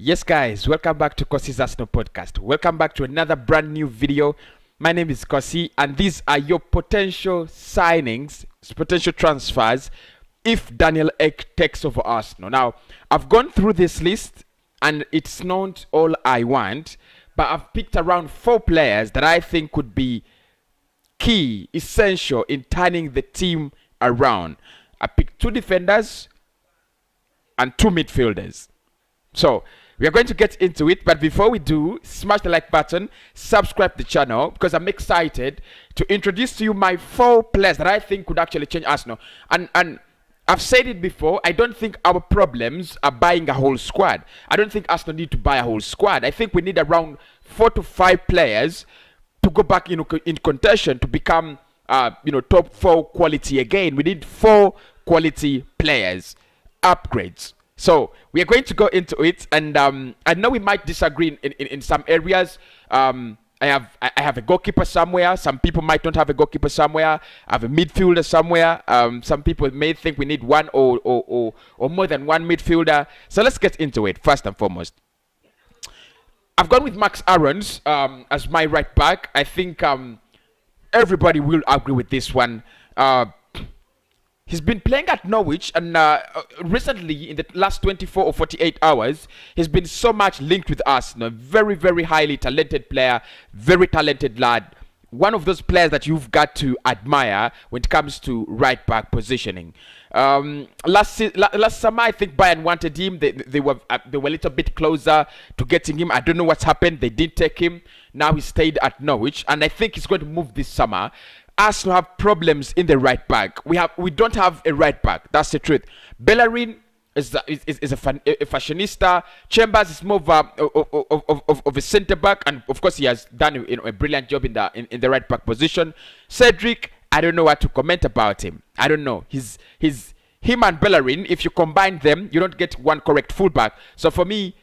Yes, guys, welcome back to Kosi's Arsenal podcast. Welcome back to another brand new video. My name is Kosi, and these are your potential signings, potential transfers if Daniel Ek takes over Arsenal. Now, I've gone through this list, and it's not all I want, but I've picked around 4 players that I think could be key, essential in turning the team around. I picked 2 defenders and 2 midfielders. So, we are going to get into it, but before we do, smash the like button, subscribe to the channel, because I'm excited to introduce to you my 4 players that I think could actually change Arsenal. And I've said it before, I don't think our problems are buying a whole squad. I don't think Arsenal need to buy a whole squad. I think we need around 4 to 5 players to go back in contention to become top 4 quality again. We need 4 quality players, upgrades. So we are going to go into it, and I know we might disagree in some areas. I have a goalkeeper somewhere. Some people might not have a goalkeeper somewhere. I have a midfielder somewhere. Some people may think we need one or more than one midfielder. So let's get into it first and foremost. I've gone with Max Aarons as my right back. I think everybody will agree with this one. He's been playing at Norwich, and recently, in the last 24 or 48 hours, he's been so much linked with Arsenal. Very, very highly talented player, very talented lad. One of those players that you've got to admire when it comes to right back positioning. Last summer, I think Bayern wanted him. They were a little bit closer to getting him. I don't know what's happened. They didn't take him. Now he stayed at Norwich, and I think he's going to move this summer. Arsenal have problems in the right back. We don't have a right back. That's the truth. Bellerin is a fashionista. Chambers is more of a centre back, and of course he has done a brilliant job in the right back position. Cedric, I don't know what to comment about him. I don't know. Him and Bellerin, if you combine them, you don't get one correct fullback. So for me,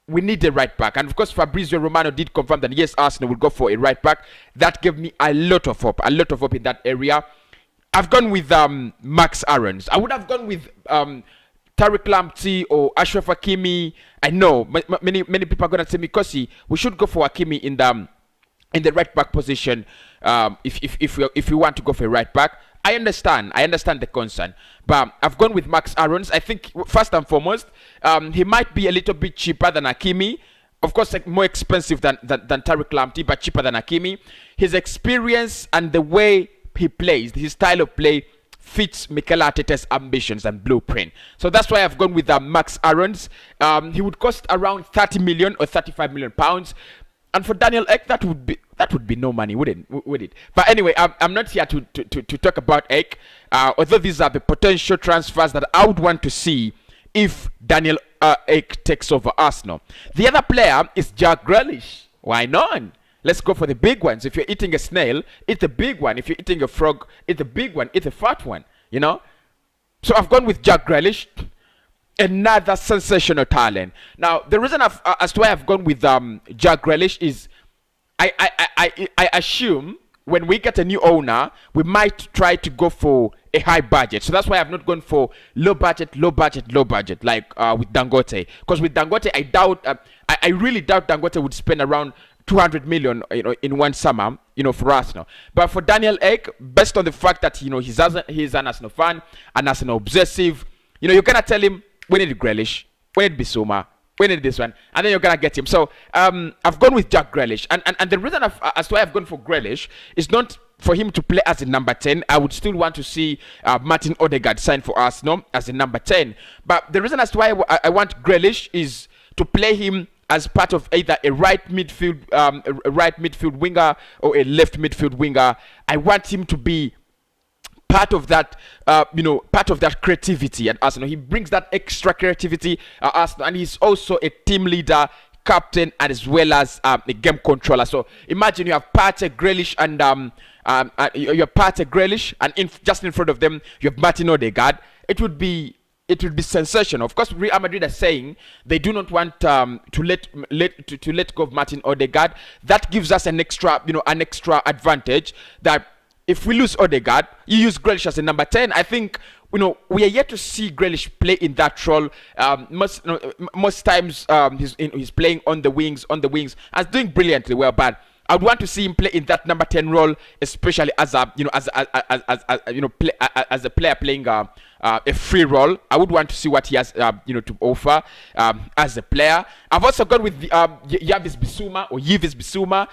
we need a right back. And of course, Fabrizio Romano did confirm that yes, Arsenal will go for a right back. That gave me a lot of hope in that area. I've gone with Max Aarons. I would have gone with Tariq Lamptey or Ashraf Hakimi. I know many people are going to say, Kosi, we should go for Hakimi in the right back position if we want to go for a right back. I understand the concern, but I've gone with Max Aarons. I think first and foremost, he might be a little bit cheaper than Hakimi. Of course, more expensive than Tariq Lamptey, but cheaper than Hakimi. His experience and the way he plays, his style of play, fits Mikel Arteta's ambitions and blueprint. So that's why I've gone with Max Aarons. He would cost around 30 million or 35 million pounds. And for Daniel Ek, that would be no money, would it? But anyway, I'm not here to talk about Ek. Although these are the potential transfers that I would want to see if Daniel Ek takes over Arsenal. The other player is Jack Grealish. Why not? Let's go for the big ones. If you're eating a snail, eat the big one. If you're eating a frog, eat the big one. Eat the fat one. So I've gone with Jack Grealish. Another sensational talent. Now, the reason as to why I've gone with Jack Grealish is I assume when we get a new owner, we might try to go for a high budget. So that's why I've not gone for low budget, like with Dangote. Because with Dangote, I really doubt Dangote would spend around 200 million, in one summer, for Arsenal. But for Daniel Ek, based on the fact that he's an Arsenal fan, an Arsenal obsessive, you're gonna tell him, we need Grealish, we need Bisuma, we need this one, and then you're gonna get him. So I've gone with Jack Grealish, and the reason as to why I've gone for Grealish is not for him to play as a number 10. I would still want to see Martin Odegaard sign for Arsenal as a number 10. But the reason as to why I want Grealish is to play him as part of either a right midfield winger or a left midfield winger. I want him to be part of that, creativity at Arsenal. He brings that extra creativity at Arsenal, and he's also a team leader, captain, and as well as a game controller. So imagine you have Partey, Grealish, and you have Partey, Grealish, and just in front of them you have Martin Odegaard. It would be sensational. Of course, Real Madrid are saying they do not want to let go of Martin Odegaard. That gives us an extra advantage that if we lose Odegaard, you use Grealish as a number 10. I think we are yet to see Grealish play in that role. Most times he's playing on the wings, and doing brilliantly well. But I would want to see him play in that number 10 role, especially as a player playing a free role. I would want to see what he has to offer as a player. I've also gone with Javis Bisuma or Javis Bisuma,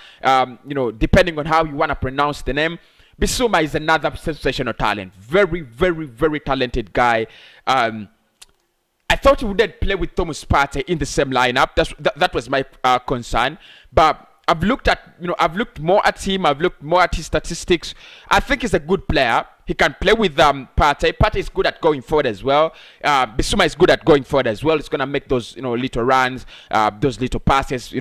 depending on how you want to pronounce the name. Bisuma is another sensational talent. Very, very, very talented guy. I thought he wouldn't play with Thomas Partey in the same lineup. That was my concern. But I've looked more at him. I've looked more at his statistics. I think he's a good player. He can play with Partey. Partey is good at going forward as well. Bisuma is good at going forward as well. It's gonna make those little runs, those little passes,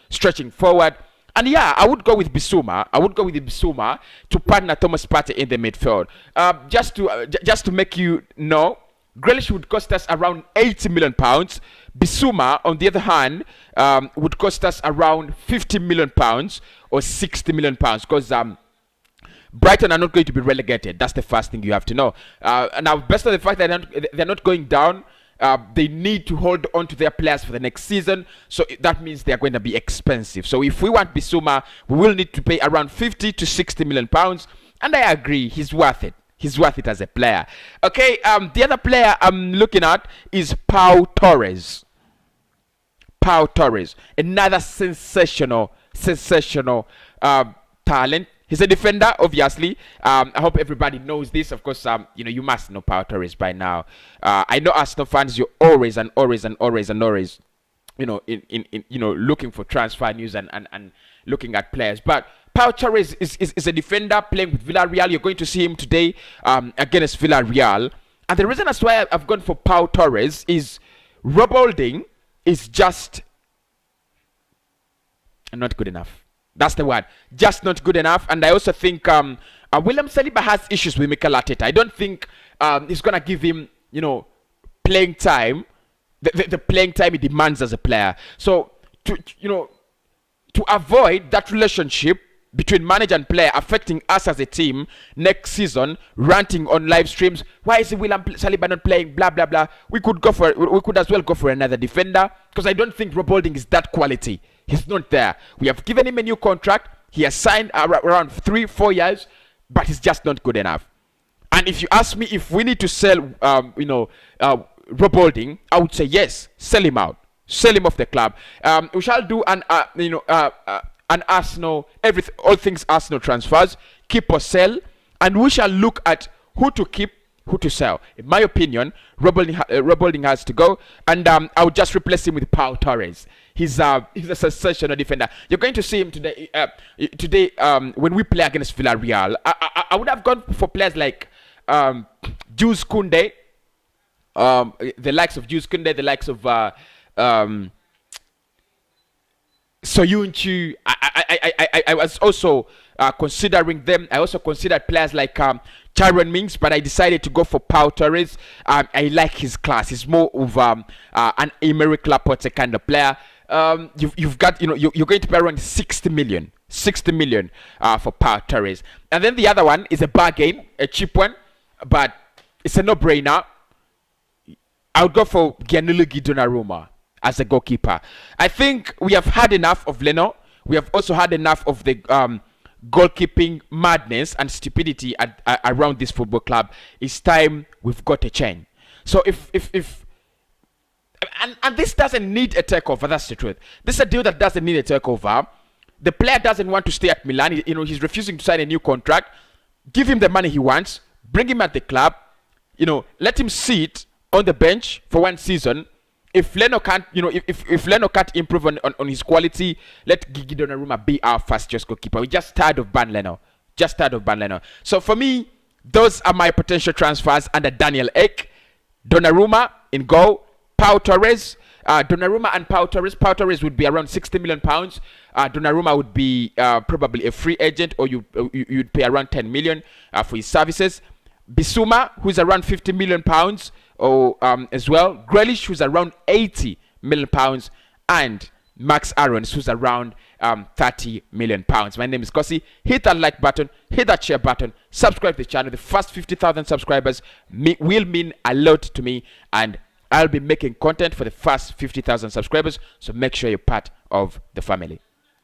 stretching forward. And yeah, I would go with Bisuma. To partner Thomas Partey in the midfield. Just to make you know, Grealish would cost us around £80 million. Bisuma, on the other hand, would cost us around £50 million or £60 million because Brighton are not going to be relegated. That's the first thing you have to know. Now, based on the fact that they're not going down, they need to hold on to their players for the next season. So that means they're going to be expensive. So if we want Bisuma, we will need to pay around £50 to £60 million. And I agree, he's worth it. He's worth it as a player. Okay, the other player I'm looking at is Pau Torres. Another sensational talent. He's a defender, obviously. I hope everybody knows this. Of course, you must know Pau Torres by now. I know Arsenal fans, you're always looking for transfer news and looking at players. But Pau Torres is a defender playing with Villarreal. You're going to see him today against Villarreal. And the reason as why I've gone for Pau Torres is Rob Holding is just not good enough. That's the word. Just not good enough. And I also think William Saliba has issues with Mikel Arteta. I don't think he's going to give him, playing time, the playing time he demands as a player. So, to avoid that relationship between manager and player affecting us as a team next season, ranting on live streams, why is William Saliba not playing, blah, blah, blah. We could as well go for another defender because I don't think Rob Holding is that quality. He's not there. We have given him a new contract. He has signed around 3-4 years, but he's just not good enough. And if you ask me if we need to sell, Rob Holding, I would say yes. Sell him out. Sell him off the club. We shall do an Arsenal, all things Arsenal transfers, keep or sell, and we shall look at who to keep, who to sell. In my opinion, Rob Holding has to go, and I would just replace him with Pau Torres. He's a sensational defender. You're going to see him today. When we play against Villarreal, I would have gone for players like Jules Koundé, the likes of Jules Koundé, the likes of Soyuncu. I was also considering them. I also considered players like Tyrone Mings, but I decided to go for Pau Torres. I like his class. He's more of an Emerick Laporte kind of player. You've got, you're going to pay around 60 million for Pau Torres. And then the other one is a bargain, a cheap one, but it's a no-brainer. I would go for Gennaro Donnarumma as a goalkeeper. I think we have had enough of Leno. We have also had enough of the goalkeeping madness and stupidity around this football club. It's time we've got a change. So and this doesn't need a takeover. That's the truth. This is a deal that doesn't need a takeover. The player doesn't want to stay at Milan. He's refusing to sign a new contract. Give him the money he wants. Bring him at the club. Let him sit on the bench for one season. If Leno can't, if Leno can't improve on his quality, let Gigi Donnarumma be our first choice goalkeeper. We're just tired of Ban Leno. So for me, those are my potential transfers under Daniel Ek. Donnarumma in goal. Pau Torres. Donnarumma and Pau Torres. Pau Torres would be around £60 million. Donnarumma would be probably a free agent, or you'd pay around 10 million for his services. Bisuma, who's around £50 million as well. Grealish, who's around £80 million. And Max Aarons, who's around 30 million pounds. My name is Kosi. Hit that like button, hit that share button, subscribe to the channel. The first 50,000 subscribers will mean a lot to me, and I'll be making content for the first 50,000 subscribers, so make sure you're part of the family.